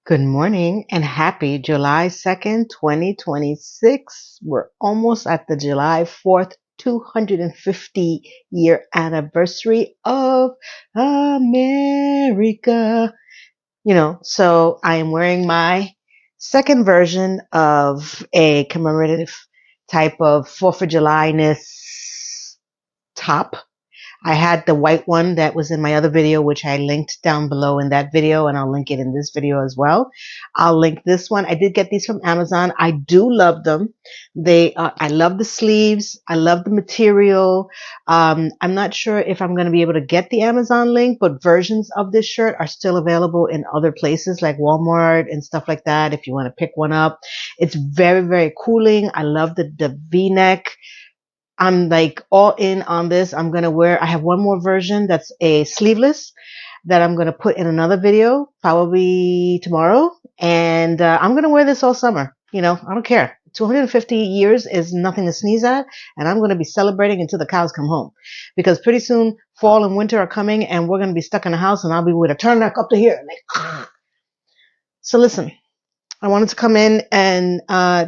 Good morning and happy July 2nd, 2026. We're almost at the July 4th, 250-year anniversary of America. So I am wearing my second version of a commemorative type of 4th of July-ness top. I had the white one that was in my other video, which I linked down below in that video, and I'll link it in this video as well. I'll link this one. I did get these from Amazon. I do love them. I love the sleeves. I love the material. I'm not sure if I'm going to be able to get the Amazon link, but versions of this shirt are still available in other places like Walmart and stuff like that if you want to pick one up. It's very, very cooling. I love the V-neck. I'm like all in on this. I have one more version that's a sleeveless that I'm going to put in another video, probably tomorrow. And I'm going to wear this all summer. I don't care. 250 years is nothing to sneeze at. And I'm going to be celebrating until the cows come home. Because pretty soon fall and winter are coming and we're going to be stuck in the house and I'll be with a turtleneck up to here. So listen. I wanted to come in and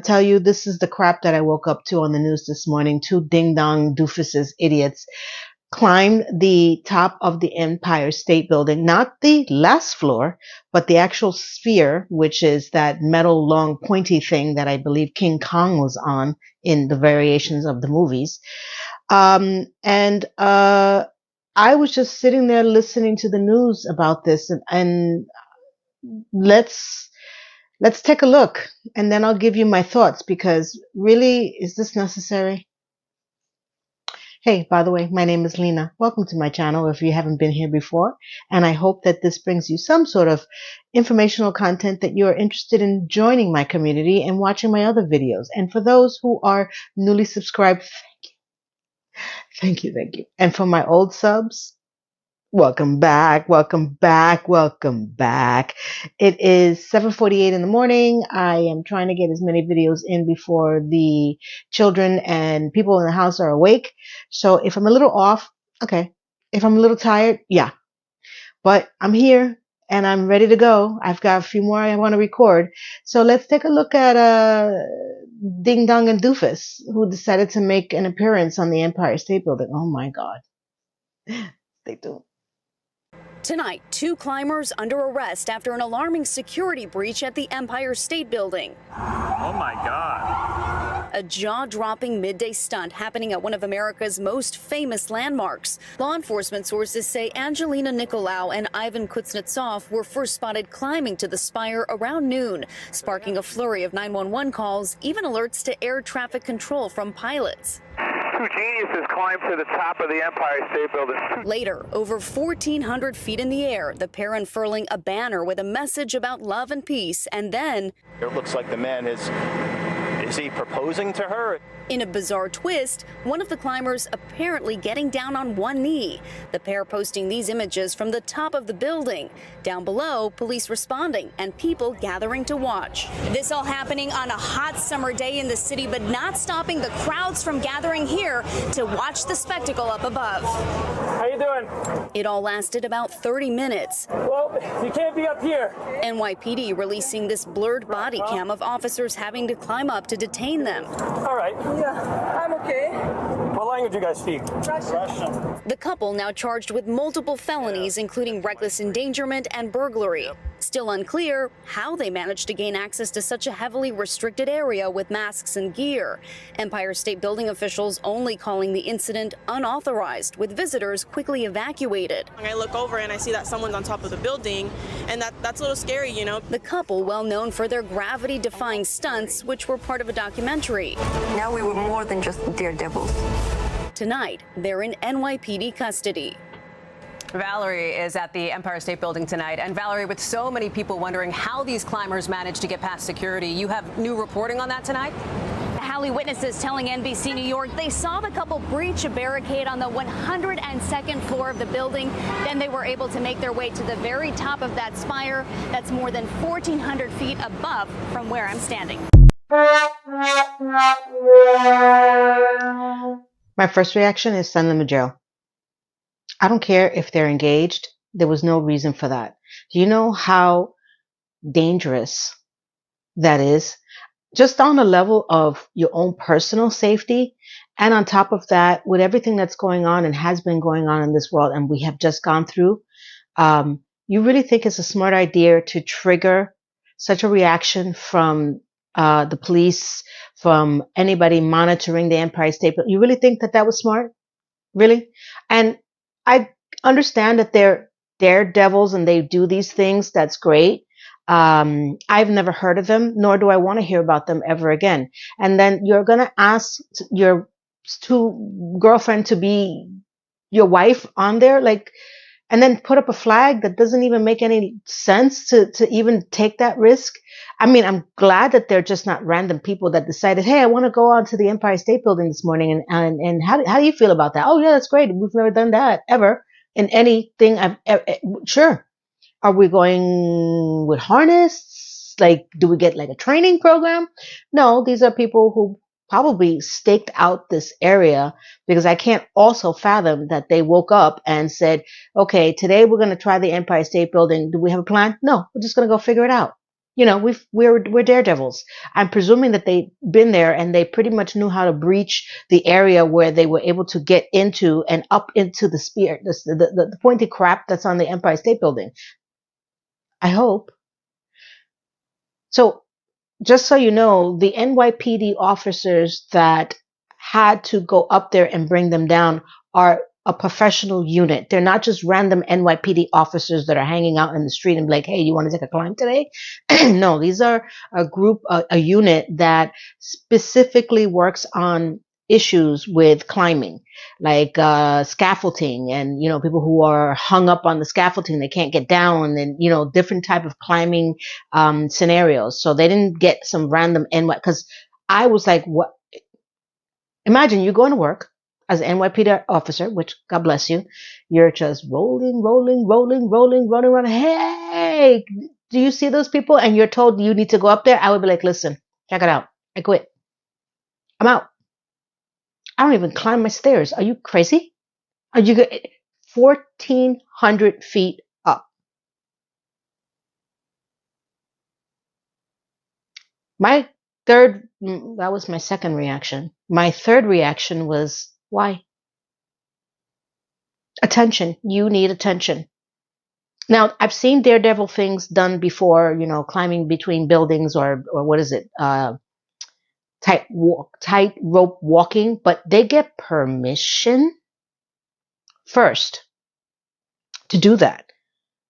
tell you this is the crap that I woke up to on the news this morning. Two ding-dong doofuses, idiots, climbed the top of the Empire State Building, not the last floor, but the actual sphere, which is that metal long pointy thing that I believe King Kong was on in the variations of the movies. And I was just sitting there listening to the news about this and let's take a look and then I'll give you my thoughts because really, is this necessary? Hey, by the way, my name is Lena. Welcome to my channel if you haven't been here before. And I hope that this brings you some sort of informational content that you're interested in joining my community and watching my other videos. And for those who are newly subscribed, thank you. And for my old subs, welcome back. It is 7:48 in the morning. I am trying to get as many videos in before the children and people in the house are awake. So if I'm a little off, okay. If I'm a little tired, yeah. But I'm here and I'm ready to go. I've got a few more I want to record. So let's take a look at Ding Dong and Doofus, who decided to make an appearance on the Empire State Building. Oh my God. They do. Tonight, two climbers under arrest after an alarming security breach at the Empire State Building. Oh my God. A jaw-dropping midday stunt happening at one of America's most famous landmarks. Law enforcement sources say Angelina Nicolaou and Ivan Kuznetsov were first spotted climbing to the spire around noon, sparking a flurry of 911 calls, even alerts to air traffic control from pilots. Two geniuses climbed to the top of the Empire State Building. Later, over 1,400 feet in the air, the pair unfurling a banner with a message about love and peace, and then... It looks like the man is he proposing to her? In a bizarre twist, one of the climbers apparently getting down on one knee. The pair posting these images from the top of the building. Down below, police responding and people gathering to watch. This all happening on a hot summer day in the city, but not stopping the crowds from gathering here to watch the spectacle up above. How you doing? It all lasted about 30 minutes. Well, you can't be up here. NYPD releasing this blurred body cam of officers having to climb up to detain them. All right. Yeah, I'm okay. What language do you guys speak? Russian. The couple now charged with multiple felonies, including reckless endangerment and burglary. Still unclear how they managed to gain access to such a heavily restricted area with masks and gear. Empire State Building officials only calling the incident unauthorized, with visitors quickly evacuated. I look over and I see that someone's on top of the building, and that's a little scary, you know. The couple, well known for their gravity-defying stunts, which were part of a documentary. Now we were more than just daredevils. Tonight, they're in NYPD custody. Valerie is at the Empire State Building tonight. And Valerie, with so many people wondering how these climbers managed to get past security, you have new reporting on that tonight? Hallie, witnesses telling NBC New York they saw the couple breach a barricade on the 102nd floor of the building. Then they were able to make their way to the very top of that spire that's more than 1,400 feet above from where I'm standing. My first reaction is send them to jail. I don't care if they're engaged. There was no reason for that. Do you know how dangerous that is, just on the level of your own personal safety. And on top of that, with everything that's going on and has been going on in this world and we have just gone through, you really think it's a smart idea to trigger such a reaction from the police, from anybody monitoring the Empire State Building? You really think that that was smart? Really? And I understand that they're daredevils and they do these things. That's great. I've never heard of them, nor do I want to hear about them ever again. And then you're going to ask your girlfriend to be your wife on there, like, and then put up a flag that doesn't even make any sense to even take that risk. I mean, I'm glad that they're just not random people that decided, hey, I want to go on to the Empire State Building this morning. And how do you feel about that? Oh, yeah, that's great. We've never done that ever in anything. Sure. Are we going with harness? Like, do we get like a training program? No, these are people who probably staked out this area, because I can't also fathom that they woke up and said, okay, today we're going to try the Empire State Building. Do we have a plan? No, we're just going to go figure it out. You know, we're daredevils. I'm presuming that they've been there and they pretty much knew how to breach the area where they were able to get into and up into the spear, the pointy crap that's on the Empire State Building. I hope. So just so you know, the NYPD officers that had to go up there and bring them down are a professional unit. They're not just random NYPD officers that are hanging out in the street and be like, hey, you want to take a climb today? No, these are a group, a unit that specifically works on issues with climbing, like scaffolding, and people who are hung up on the scaffolding, they can't get down, and different type of climbing scenarios. So they didn't get some random because I was like, what? Imagine you going to work as an NYPD officer, which God bless you, you're just rolling around. Hey, do you see those people? And you're told you need to go up there. I would be like, listen, check it out. I quit. I'm out. I don't even climb my stairs. Are you crazy? Are you 1,400 feet up? That was my second reaction. My third reaction was, why? Attention. You need attention. Now, I've seen daredevil things done before, climbing between buildings or what is it? Tight rope walking, but they get permission first to do that,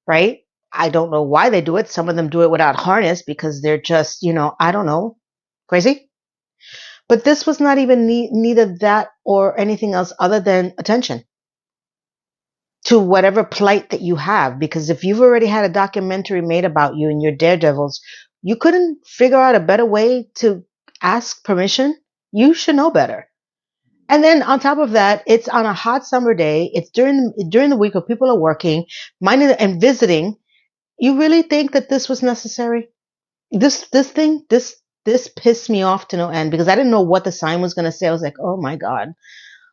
right? I don't know why they do it. Some of them do it without harness because they're just, I don't know, crazy. But this was not even neither that or anything else other than attention to whatever plight that you have. Because if you've already had a documentary made about you and your daredevils, you couldn't figure out a better way to ask permission. You should know better. And then on top of that, it's on a hot summer day. It's during the week where people are working, minding and visiting. You really think that this was necessary? This pissed me off to no end, because I didn't know what the sign was going to say. I was like, oh my God,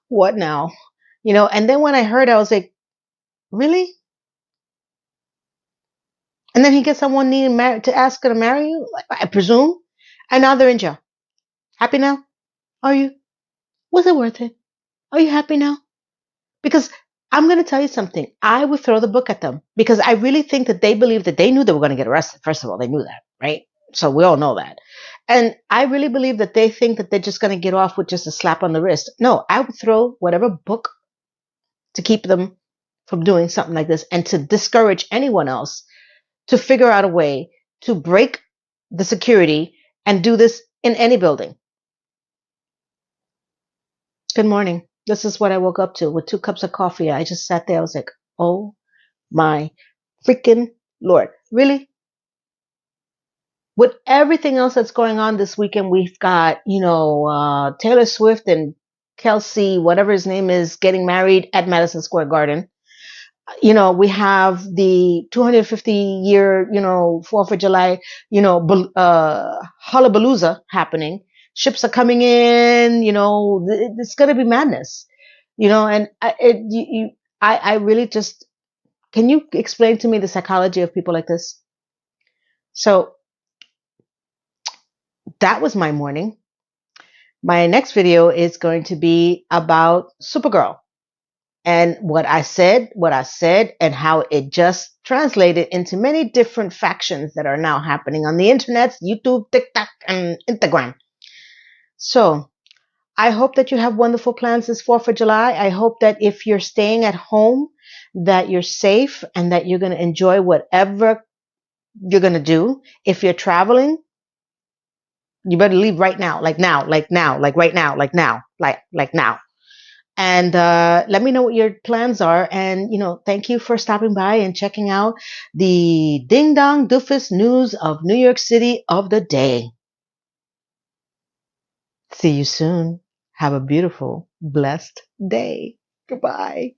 what now? And then when I heard, I was like, really? And then he gets someone needing to ask her to marry you, I presume. And now they're in jail. Happy now? Are you? Was it worth it? Are you happy now? Because I'm going to tell you something. I would throw the book at them, because I really think that they believe that they knew they were going to get arrested. First of all, they knew that, right? So we all know that. And I really believe that they think that they're just going to get off with just a slap on the wrist. No, I would throw whatever book to keep them from doing something like this, and to discourage anyone else to figure out a way to break the security and do this in any building. Good morning. This is what I woke up to with 2 cups of coffee. I just sat there. I was like, oh my freaking Lord. Really? With everything else that's going on this weekend, we've got, Taylor Swift and Kelsey, whatever his name is, getting married at Madison Square Garden. We have the 250-year, 4th of July, hullabalooza happening. Ships are coming in, it's going to be madness, and I really just, can you explain to me the psychology of people like this? So that was my morning. My next video is going to be about Supergirl and what I said, and how it just translated into many different factions that are now happening on the internet, YouTube, TikTok, and Instagram. So I hope that you have wonderful plans this 4th of July. I hope that if you're staying at home, that you're safe and that you're going to enjoy whatever you're going to do. If you're traveling, you better leave right now, like now, like now, like right now, like now, like now. And let me know what your plans are. And, thank you for stopping by and checking out the Ding Dong Doofus news of New York City of the day. See you soon. Have a beautiful, blessed day. Goodbye.